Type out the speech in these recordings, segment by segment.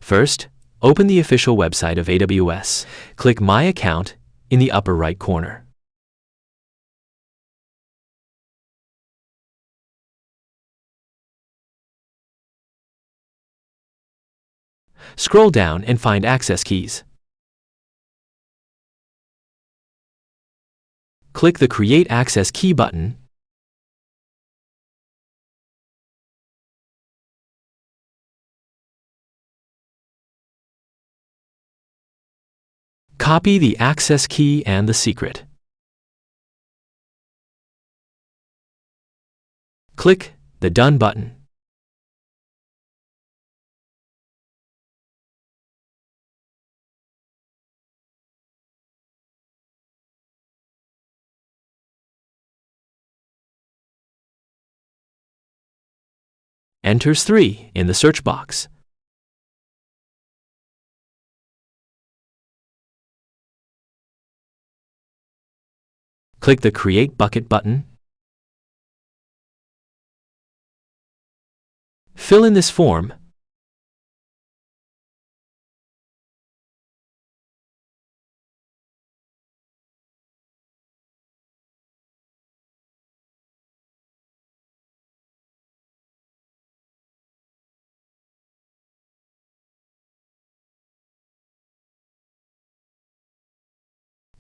First, open the official website of AWS. Click My Account in the upper right corner. Scroll down and find Access Keys. Click the Create Access Key button. Copy the access key and the secret. Click the Done button. Enters 3 in the search box. Click the Create Bucket button. Fill in this form.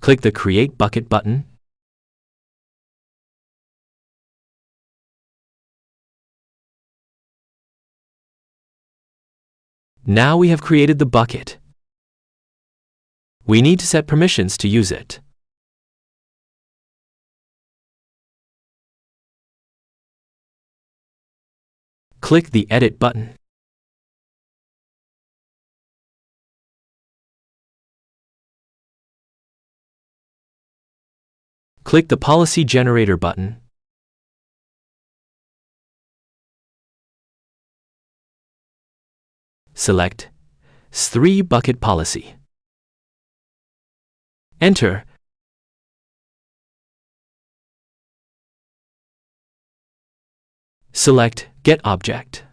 Click the Create Bucket button. Now we have created the bucket. We need to set permissions to use it. Click the Edit button. Click the Policy Generator button. Select S3 Bucket Policy. Enter. Select Get Object.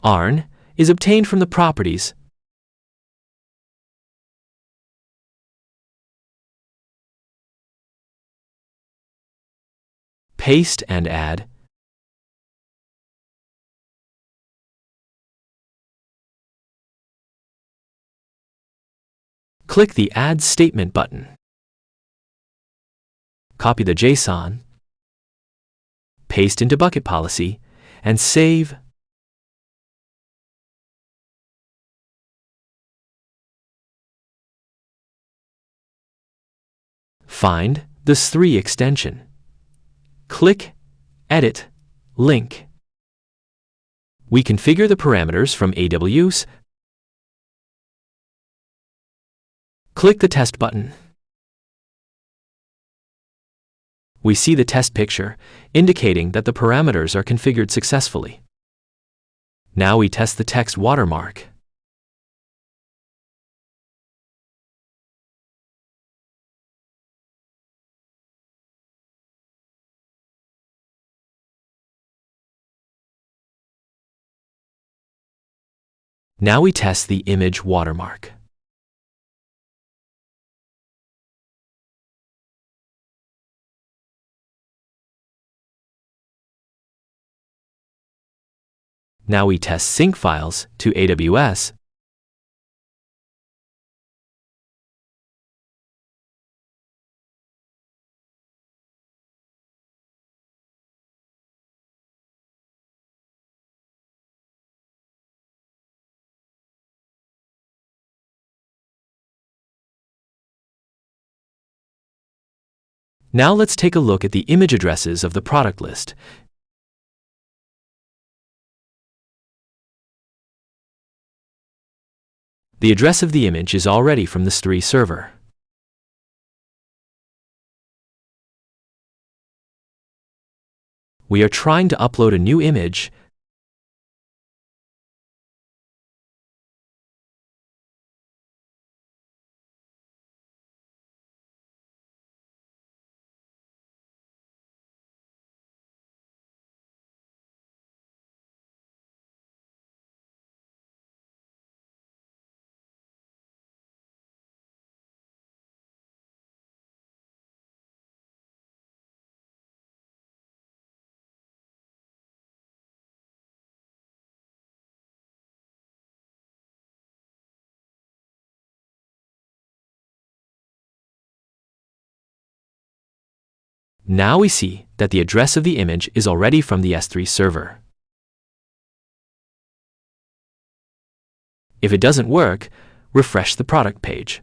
ARN is obtained from the properties Paste and add. Click the Add Statement button. Copy the JSON, paste into Bucket Policy, and save. Find the S3 extension. Click Edit Link. We configure the parameters from AWS. Click the Test button. We see the test picture, indicating that the parameters are configured successfully. Now we test the text watermark. Now we test the image watermark. Now we test sync files to AWS. Now let's take a look at the image addresses of the product list. The address of the image is already from the S3 server. We are trying to upload a new image. Now we see that the address of the image is already from the S3 server. If it doesn't work, refresh the product page.